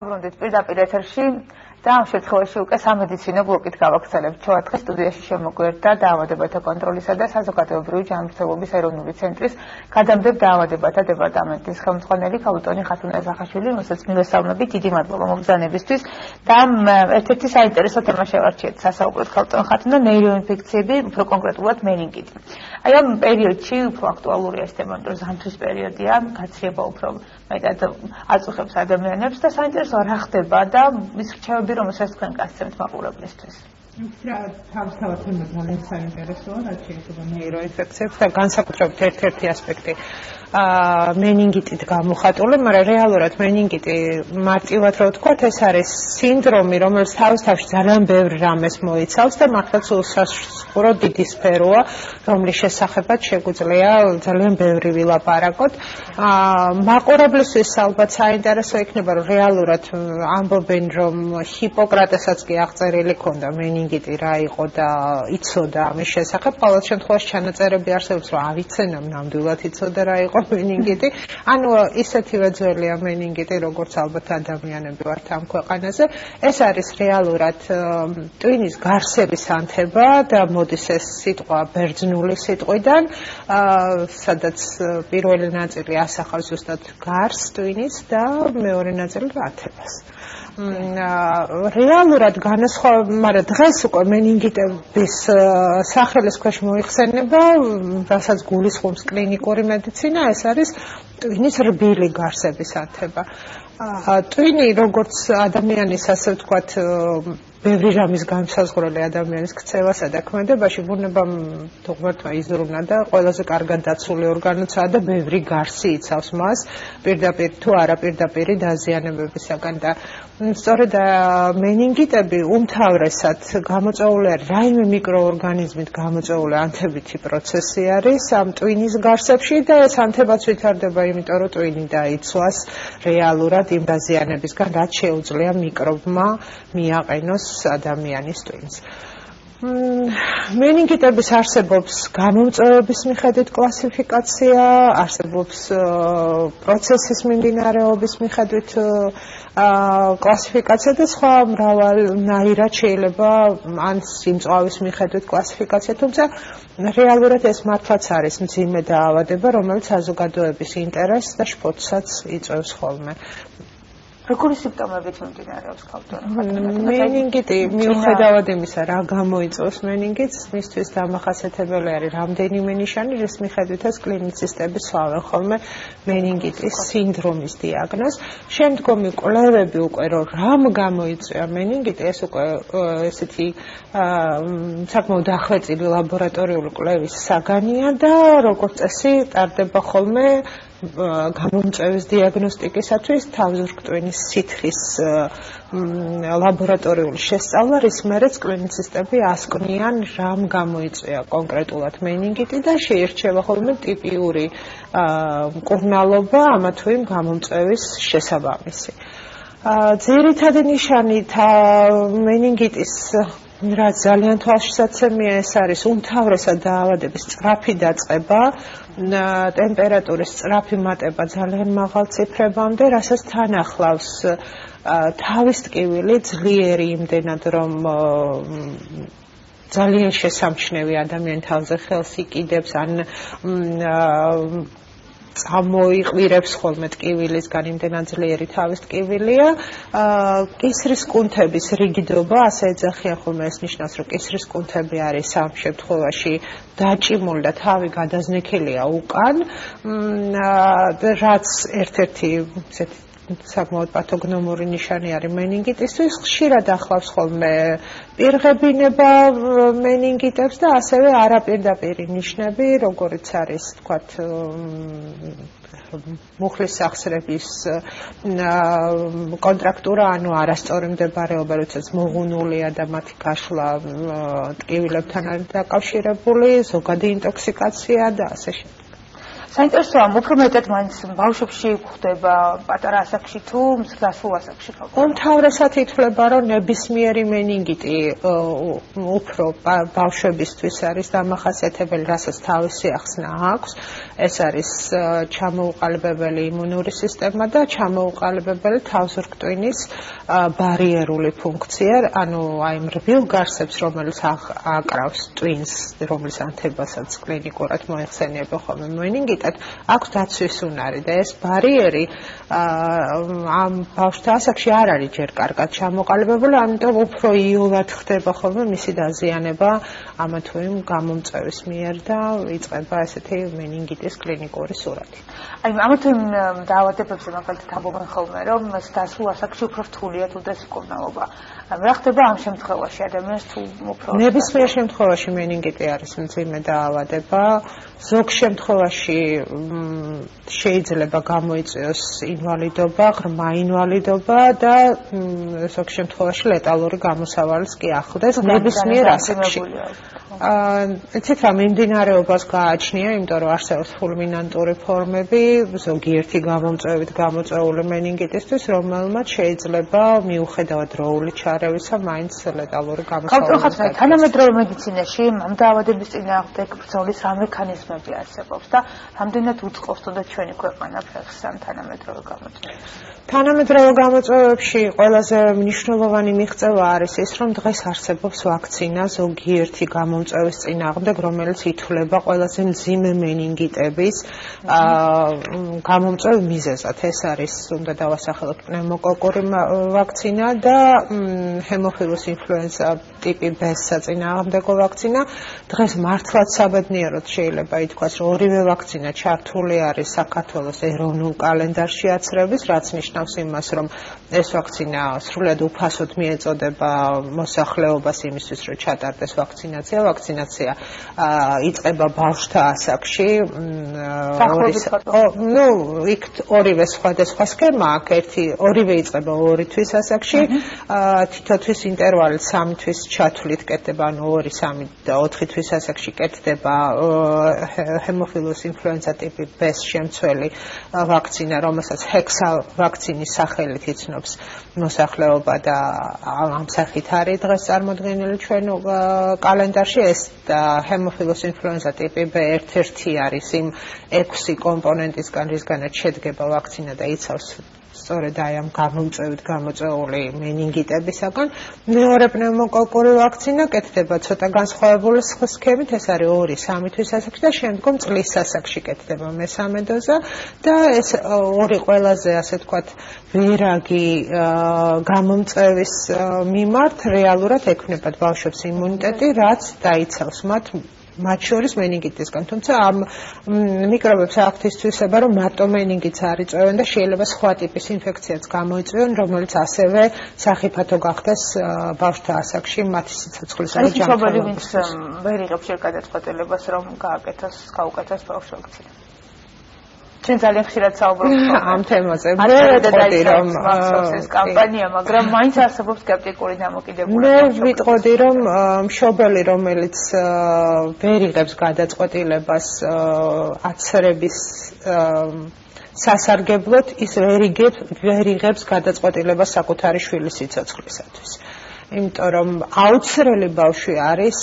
ბრუნდით პირდაპირ ეთერში და ამ შემთხვევაში უკვე სამედიცინო ბლოკით გავაგრძელებთ. ჩვენ დღეს სტუდიაში შემოგვერდა დაავადებათა კონტროლისა და საზოგადოებრივი ჯანმრთელობის ეროვნული ცენტრის გადამდებარე დაავადებათა დეპარტამენტის ხელმძღვანელი ქალბატონი ხათუნა ზახაშვილი, რომელსაც მივესალმებით, დიდი მადლობა მოგზაურობისთვის და ერთ-ერთი საინტერესო თემა შევარჩიეთ სასაუბროდ ქალბატონ ხათუნა, ნეიროინფექციები, უფრო კონკრეტულად მენინგიტი. აი ამ პერიოდში უფრო აქტუალურია ეს თემა, რომ ზამთრის პერიოდია, გაცრიება უფრო მეტად აწუხებს ადამიანებს და საინტერესოა რა ხდება და ის რჩევები, რომელსაც თქვენ გასცემთ მაყურებლისთვის. თავისთავად თემა ძალიან საინტერესოა, რაც შეეხება ნეიროინფექციებს და განსაკუთრებით ერთ-ერთი ასპექტი მენინგიტით გამოხატული, მაგრამ რეალურად მენინგიტი მარტივად რო ვთქვათ, ეს არის სინდრომი, რომელიც თავისთავად ძალიან ბევრი რამეს მოიცავს და მართლაც უსასრულო დიდი სფეროა, რომლის შესახებაც შეგვიძლია ძალიან ბევრი ვილაპარაკოთ. მაყურებლისთვის ალბათ საინტერესო იქნება, რომ რეალურად ამბობენ, რომ ჰიპოკრატესაც კი აღწერილი ქონდა მენინგიტი რა იყო და იცოდა ამის შესახებ. ყოველ შემთხვევაში ჩანაწერები არსებობს, რომ ავიცენა ნამდვილად იცოდა რა იყო მენინგიტი. ანუ ისეთივე ძველია მენინგიტი, როგორც ალბათ ადამიანები ვართ ამ ქვეყანაზე. ეს არის რეალურად ტვინის გარსების ანთება და მოდის ეს სიტყვა ბერძნული სიტყვიდან, სადაც პირველი ნაწილი ასახავს ზუსტად გარს ტვინის და მეორე ნაწილი ათებას. რეალურად მაგრამ დღეს უკვე მენინგიტების სახელის ქვეშ მოიხსენება, რასაც გულისხმობს კლინიკური მედიცინა, ეს არის ტვინის რბილი გარსების ანთება. ტვინი, როგორც ადამიანის, ასე ვთქვათ, ბევრი რამის განსაზღვრელი ადამიანის ქცევასა და ქმედებაში ბუნებამ თუღმერთმა იზრუნა და ყველაზე კარგად დაცული ორგანოა და ბევრი გარსი იცავს მას პირდაპირ თუ არა პირდაპირი დაზიანებებისაგან და სწორედ მენინგიტები უმთავრესად გამოწვეული არის რაიმე მიკროორგანიზმით გამოწვეული ანთებითი პროცესი არის ამ ტვინის გარსებში და ეს ანთებაც ვითარდება იმიტომ რომ ტვინი დაიცვას რეალურად იმ დაზიანებისგან რაც შეუძლია მიკრობმა მიაყენოს ადამიანის ტვინს. მენინგიტების არსებობს გამომწვევების მიხედვით კლასიფიკაცია, არსებობს პროცესის მიმდინარეობის მიხედვით კლასიფიკაცია და სხვა მრავალნაირად შეიძლება ან სიმწვავის მიხედვით კლასიფიკაცია, თუმცა რეალურად ეს მართლაც არის მძიმე დაავადება, რომელიც საზოგადოების ინტერესს და შფოთსაც იწვევს ხოლმე. როგორი სიმპტომებით მიმდინარეობს ქალბატონი? მენინგიტი მიუხედავად იმისა, რა გამოიწვევს მენინგიტს, მისთვის დამახასიათებელი არის რამდენიმე ნიშანი, რის მიხედვითაც კლინიცისტები სვავენ ხოლმე მენინგიტის სინდრომის დიაგნოზს. შემდგომი კვლევები უკვე რომ რამ გამოიწვია მენინგიტი, ეს უკვე ესეთი საკმაოდ დახვეწილი ლაბორატორიული კვლევის საგანია და როგორც წესი ტარდება ხოლმე გამომწვევის დიაგნოსტიკისათვის თავზურგტვინის სითხის ლაბორატორიული შესწავლა, რის მერეც კლინიცისტები ასკვნიან რამ გამოიწვია კონკრეტულად მენინგიტი და შეირჩევა ხოლმე ტიპიური მკურნალობა ამა თუ იმ გამომწვევის შესაბამისი. ძირითადი ნიშანი მენინგიტის რაც ძალიან თვალშისაცემია, ეს არის უმთავრესად დაავადების სწრაფი დაწყება, ტემპერატურის სწრაფი მატება ძალიან მაღალ ციფრებამდე, რასაც თან ახლავს თავის ტკივილი ძლიერი იმდენად, რომ ძალიან შესამჩნევი ადამიანი თავზე ხელს იკიდებს ან წამოიყვირებს ხოლმე ტკივილისგან იმდენად ძლიერი თავის ტკივილია. კისრის კუნთების რიგიდობა, ასე ეძახიან ხოლმე, ეს ნიშნავს, რომ კისრის კუნთები არის ამ შემთხვევაში დაჭიმული და თავი გადაზნექილია უკან, რაც ერთ-ერთი საკმაოდ პათოგნომური ნიშანი არის მენინგიტისთვის. ხშირად ახლავს ხოლმე პირღებინება მენინგიტებს და ასევე არაპირდაპირი ნიშნები, როგორიც არის, თქვათ, მუხლის სახსრების კონტრაქტურა, ანუ არასწორი მდებარეობა, როდესაც მოღუნულია და მათი გაშლა ტკივილებთან არის დაკავშირებული, ზოგადი ინტოქსიკაცია და ასე შემდეგ. საინტერესოა, უფრო მეტად მაინც ბავშვებში გვხდება პატარა ასაკში თუ მსგავსულ ასაკში ხალხი. უმთავრესად ითვლება, რომ ნებისმიერი მენინგიტი უფრო ბავშვებისთვის არის დამახასიათებელი, რასაც თავისი ახსნა აქვს. ეს არის ჩამოუყალიბებელი იმუნური სისტემა და ჩამოუყალიბებელი თავზრკტვინის ბარიერული ფუნქცია, ანუ აი რბილ გარსებს, რომელიც აკრავს ტვინს, რომლის ანთებასაც კლინიკურად მოიხსენიება ხოლმე მენინგიტად, აქვს დაცვის უნარი და ეს ბარიერი ამ ბავშვთა ასაკში არ არის ჯერ კარგად ჩამოყალიბებული, ამიტომ უფრო იოლად ხდება ხოლმე მისი დაზიანება ამა თუ იმ გამომწვევის მიერ და იწყება ესეთი მენინგიტის კლინიკური სურათი. აი ამა თუ იმ დაავადებებზე მაგალითად ამბობენ ხოლმე, რომ დასულ ასაკში უფრო რთულია თუნდაც მკურნალობა. რა ხდება ამ შემთხვევაში ადამიანს თუ უფრო ნებისმიერ შემთხვევაში მენინგიტი არის მძიმე დაავადება. ზოგ შემთხვევაში შეიძლება გამოიწვიოს ინვალიდობა, ღრმა ინვალიდობა და ზოგ შემთხვევაში ლეტალური გამოსავალიც კი ახლდეს ნებისმიერ ასაკში. იცით რა მიმდინარეობას გააჩნია, იმიტომ რომ არსებობს ფულმინანტური ფორმები, ზოგიერთი გამომწვევით გამოწვეული მენინგიტისთვის, რომელმაც შეიძლება მიუხედავად დროული ჩარევისა, მაინც ლეტალური გამოსავალი. თანამედროვე მედიცინაში ამ დაავადების წინააღმდეგ ბრძოლის რა მექანიზმები არსებობს და რამდენად უწყობს თუნდაც ჩვენი ქვეყანა ფეხს ამ თანამედროვე გამოწვევებს? თანამედროვე გამოწვევებში ყველაზე მნიშვნელოვანი მიღწევა არის ის, რომ დღეს არსებობს ვაქცინა ზოგიერთი გამომწვევის წინააღმდეგ, რომელიც ითვლება ყველაზე მძიმე მენინგიტების გამომწვევ მიზეზად. ეს არის, უნდა დავასახელოთ, პნევმოკოკური ვაქცინა და ჰემოფილუს ინფლუენზა ტიპი B-ს საწინააღმდეგო ვაქცინა. დღეს მართლაც საბედნიეროდ შეიძლება ითქვას, რომ ორივე ვაქცინა ჩართული არის საქართველოს ეროვნულ კალენდარში აცრების, რაც ნიშნავს იმას, რომ ეს ვაქცინა სრულად უფასოდ მიეწოდება მოსახლეობას იმისთვის, რომ ჩატარდეს ვაქცინაცია. ვაქცინაცია იწყება ბავშვთა ასაკში. იქ ორივე სხვადასხვა სქემა აქვს. ორივე იწყება 2 თვის ასაკში. თითო თვის ინტერვალი 3 თვის ჩათვლით კეთდება, ანუ 2, 3 და 4 თვის ასაკში კეთდება ჰემოფილუს ინფლუენზა ტიპი B-ს შემცველი ვაქცინა, რომელსაც ჰექსა ვაქცინის სახელით იცნობს მოსახლეობა და ამ სახით არის დღეს წარმოდგენილი ჩვენ კალენდარში. ეს ჰემოფილუს ინფლუენზა ტიპი B ერთ-ერთი არის იმ 6 კომპონენტისგან, რისგანაც შედგება ვაქცინა და იცავს სწორედ აი ამ გამომწვევით გამოწვეული მენინგიტებისაგან. მეორე პნევმოკოკური ვაქცინა კეთდება ცოტა განსხვავებული სქემით, ეს არის 2-3 თვის ასაკში და შემდგომ წლის ასაკში კეთდება მესამე დოზა და ეს ორი ყველაზე, ასე ვთქვათ, ვერაგი გამომწვევის მიმართ რეალურად ექნებათ ბავშვებს იმუნიტეტი, რაც დაიცავს მათ შორის მენინგიტისგან. თუმცა ამ მიკრობებს აქვთ ის თვისება, რომ მარტო მენინგიტს არ იწვევენ და შეიძლება სხვა ტიპის ინფექციაც გამოიწვიონ, რომელიც ასევე სახიფათო გახდეს ბავშვთა ასაკში მათი სიცოცხლის ან ჯანმრთელობის. ვინც ვერ იღებს შე გადაწყვეტილებას, რომ გაუკეთოს ბავშვ ვაქცინა. ჩვენ ძალიან ხშირად საუბრობთ ამ თემაზე. მე ვიტყოდი, რომ ეს კამპანია, მაგრამ მაინც არსებობს სკეპტიკური დამოკიდებულება. მე ვიტყოდი, რომ მშობელი, რომელიც ვერ იღებს გადაწყვეტილებას აცრების სასარგებლოდ, ის ვერ იღებს გადაწყვეტილებას საკუთარი შვილის სიცოცხლისათვის. იმიტომ რომ აუცილებელი ბავშვი არის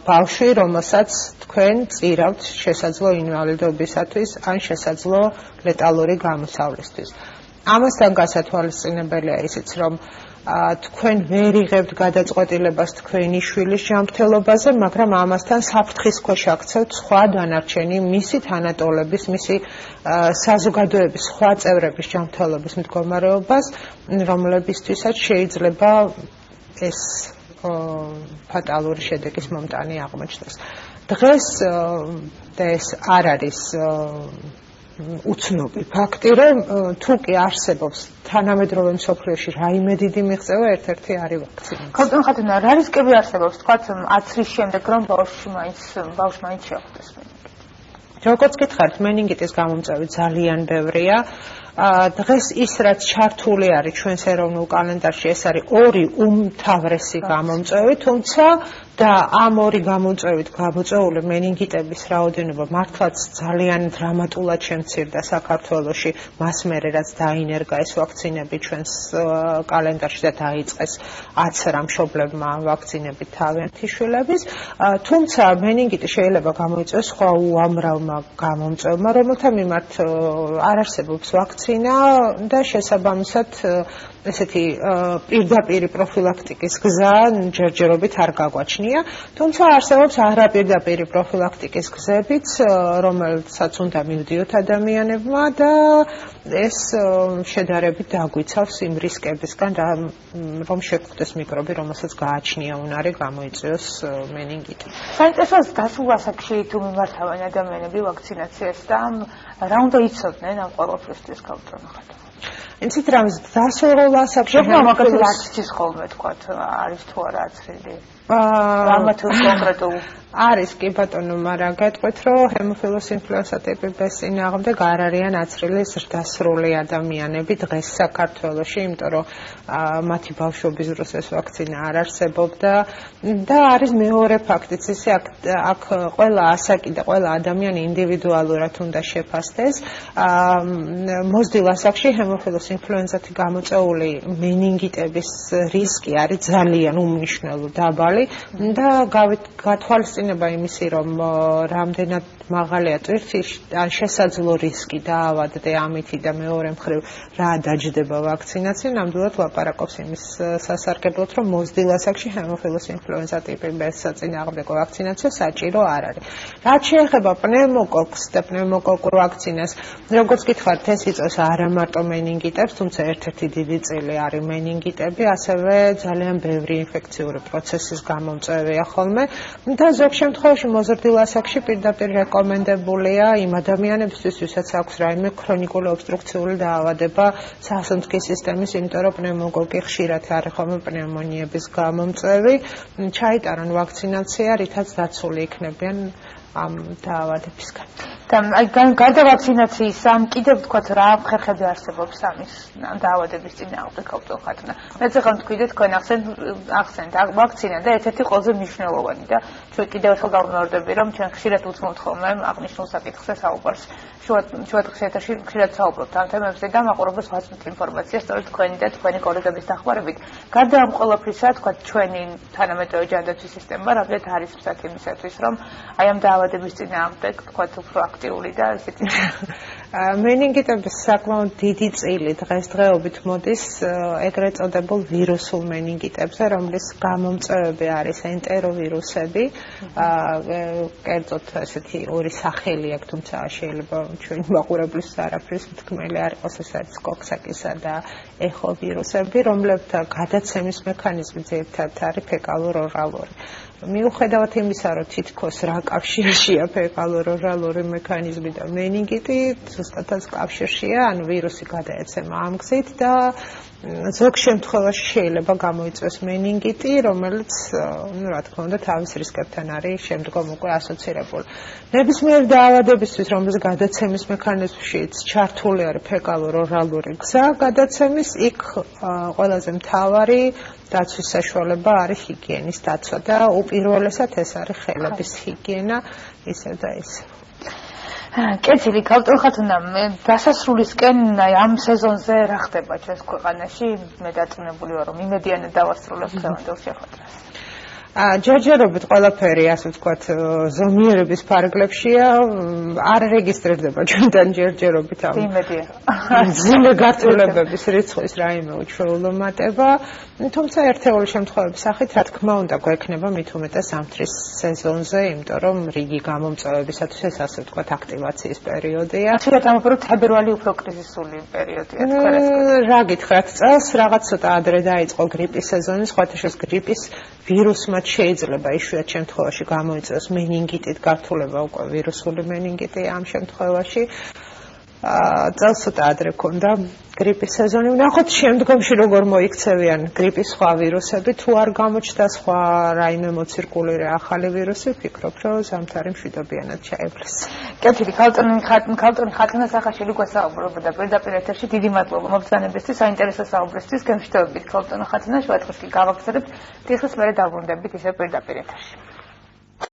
ბავშვი, რომელსაც თქვენ წირავთ შესაძლო ინვალიდობისათვის ან შესაძლო ლეტალური გამოსავლისთვის. ამასთან გასათვალისწინებელია ისიც, რომ თქვენ ვერ იღებთ გადაწყვეტილებას თქვენი შვილის ჯანმრთელობაზე, მაგრამ ამასთან საფრთხის ქვეშ აქცევთ სხვა დანარჩენი მისი თანატოლების, მისი საზოგადოების სხვა წევრების ჯანმრთელობის მდგომარეობას, რომლებისთვისაც შეიძლება ეს ფატალური შედეგის მომტანი აღმოჩნდეს. დღეს ეს არ არის უცნობი ფაქტი, რომ თუ კი არსებობს თანამედროვე მსოფლიოში რაიმე დიდი მიღწევა, ერთ-ერთი არის ვაქცინა. ქალბატონ ხათუნა, რა რისკები არსებობს, თქვათ აცრის შემდეგ, რომ ბავშვი მაინც შეხვდეს მენინგიტი? როგორც გითხარით, მენინგიტის გამომწვევი ძალიან ბევრია. დღეს ის რაც ჩართული არის ჩვენს ეროვნულ კალენდარში ეს არის ორი უმთავრესი გამომწვევი, თუმცა და ამ ორი გამომწვევით გამოწვეული მენინგიტების რაოდენობა მართლაც ძალიან დრამატულად შემცირდა საქართველოში მას მერე რაც დაინერგა ეს ვაქცინები ჩვენს კალენდარში და დაიწყეს 10 მშობლებმა ვაქცინებით თავიანთი შვილების, თუმცა მენინგიტი შეიძლება გამოიწვიოს სხვა უამრავმა გამომწვევმა, რომელთა მიმართ არ არსებობს ვაქცინა და შესაბამისად ესეთი პირდაპირი პროფილაქტიკის გზა ჯერჯერობით არ გაგვაჩნია, თუმცა არსებობს არაპირდაპირი პროფილაქტიკის გზებიც, რომელსაც უნდა მივდიოთ ადამიანებმა და ეს შედარებით დაგვიცავს იმ რისკებისგან, რომ შეგვხვდეს მიკრობი, რომელსაც გააჩნია უნარი გამოიწვიოს მენინგიტი. საინტერესოა დასულ ასაკში თუ მიმართავენ ადამიანები ვაქცინაციას და რა უნდა იცოდნენ ამ ყველაფრისთვის გავწონოთ. იცით რა დასულ ასაკში მაგალითად აცის ხოლმე თქვა არის თუ არა აცრილი რამათა კონკრეტულ არის კი ბატონო, მაგრამ გეტყვით რომ ჰემოფილუს ინფლუენსა ტიპი B-ს წინააღმდეგ არ არიან აცრილი ზრდასრული ადამიანები დღეს საქართველოში, იმიტომ რომ მათი ბავშვობის დროს ეს ვაქცინა არ არსებობდა და არის მეორე ფაქტიც ისე აქ ყველა ასაკი და ყველა ადამიანი ინდივიდუალურად უნდა შეფასდეს. მოზრდილ ასაკში ჰემოფილუს ინფლუენზათი გამოწვეული მენინგიტების რისკი არის ძალიან უმნიშვნელო დაბალი და გათვალისწინება იმისი, რომ რამდენად მაღალია ტვირთი ან შესაძლო რისკი დაავადდე ამითი და მეორე მხრივ რა დაჯდება ვაქცინაცია, ნამდვილად ლაპარაკობს იმის სასარგებლოდ, რომ მოზრდილ ასაკში ჰემოფილუს ინფლუენზა ტიპი B-ს წინააღმდეგ ვაქცინაცია საჭირო არ არის. რაც შეეხება პნევმოკოკს და პნევმოკოკურ ვაქცინას, როგორც გითხარით, ეს იწვევს არა მარტო მენინგიტებს, თუმცა ერთ-ერთი დიდი წილი არის მენინგიტები, ასევე ძალიან ბევრი ინფექციური პროცესის გამომწვევია ხოლმე და ზოგ შემთხვევაში მოზრდილ ასაკში პირდაპირ რეკომენდებულია იმ ადამიანებისთვის, ვისაც აქვს რაიმე ქრონიკული ობსტრუქციული დაავადება სასუნთქის სისტემის, იმიტომ რომ პნევმოკოკი ხშირად არის ხოლმე პნევმონიების გამომწვევი, ჩაიტარონ ვაქცინაცია, რითაც დაცული იქნებიან ამ დაავადებისგან. და გარდა ვაქცინაციის ამ კიდევ ვთქვათ რა ხერხები არსებობს ამის დაავადების წინააღმდეგ გავწოხატნა. მე ეხლა თქვით თქვენ ახსენეთ ვაქცინა და ერთ-ერთი ყველაზე მნიშვნელოვანი და ჩვენ კიდევ ერთხელ გავუმეორდები რომ ჩვენ ხშირად უძღვით ხოლმე აღნიშნულ საკითხზე საუბარს. შუადღის ეთერში ხშირად საუბრობთ ამ თემებზე და მაყურებელს ვაცნობთ ინფორმაციას სწორედ თქვენი და თქვენი კოლეგების დახმარებით. გარდა ამ ყველაფრისა, თქვათ ჩვენი თანამედროვე ჯანდაცვის სისტემა რამდენად არის მსახ იმისათვის, რომ აი ამ დაავადების წინააღმდეგ თქვათ უფრო აქტიური და ესეთი მენინგიტების საკმაოდ დიდი წილი დღესდღეობით მოდის ეგრეთ წოდებულ ვირუსულ მენინგიტებზე, რომლის გამომწვევები არის ენტეროვირუსები. კერძოდ ესეთი ორი სახელი აქვს, თუმცა შეიძლება ჩვენი მაყურებლის არაფრის მთქმელი არ იყოს, ეს არის კოქსაკისა და ეხო ვირუსები, რომლებთა გადაცემის მექანიზმი ძირითადად არის ფეკალურ-ორალური. მიუხედავად იმისა, რომ თითქოს რა კავშირშია ფეკალურ-ორალური მექანიზმი და მენინგიტი, ზუსტადაც კავშირშია, ანუ ვირუსი გადაეცემა ამ გზით და ზოგ შემთხვევაში შეიძლება გამოიწვიოს მენინგიტი, რომელიც, რა თქმა უნდა, თავის რისკებთან არის შემდგომ უკვე ასოცირებული. ნებისმიერ დაავადებისთვის, რომლის გადაცემის მექანიზმშიც ჩართული არის ფეკალურ-ორალური გზა გადაცემის, იქ ყველაზე მთავარი დაცვის საშუალება არის ჰიგიენის დაცვა და უპირველესად ეს არის ხელების ჰიგიენა, ისე და ისე. კეთილი, გავწოხათუნა, დასასრულისკენ ამ სეზონზე რა ხდება ჩვენს ქვეყანაში? მე დაწუნებული ვარ, რომ იმედიანად დავასრულებ დღევანდელ შეხვედრას. ჯერჯერობით ყველაფერი, ასე ვთქვათ, ზომიერების ფარგლებშია, არ რეგისტრირდება ჩვენთან ჯერჯერობით ამ მძიმე გართულებების რიცხვის რაიმე უჩვეულო მატება, თუმცა ერთეული შემთხვევების სახით, რა თქმა უნდა, გვექნება მით უმეტეს ზამთრის სეზონზე, იმიტომ რომ რიგი გამომწვევებისათვის ეს ასე ვთქვათ აქტივაციის პერიოდია. ხშირად ამბობთ, თებერვალი უფრო კრიზისული პერიოდია, რა გითხრათ, წელს რაღაც ცოტა ადრე დაიწყო გრიპის სეზონი, სხვათა შორის გრიპის ვირუსმა შეიძლება იშვიათ შემთხვევაში გამოიწვიოს მენინგიტით გართულება, უკვე ვირუსული მენინგიტი ამ შემთხვევაში. წელს ცოტა ადრე ქონდა გრიპის სეზონი. ვნახოთ შემდგომში როგორ მოიქცევიან გრიპის სხვა ვირუსები, თუ არ გამოჩნდა სხვა რაიმე მოცირკულირე ახალი ვირუსი, ვფიქრობ, რომ ზამთარი მშვიდობიანად ჩაივლის. კეთილი, ქალწონი ხათუნა სახაშვილი გვესაუბრებოდა პირდაპირ ეთერში. დიდი მადლობა მობრძანებისთვის, საინტერესო საუბრისთვის. გემშვიდობებით ქალწონი ხათუნა, შუადღეს კი გავაგზავნებთ. დღეს მერე დავბრუნდებით ისევ პირდაპირ ეთერში.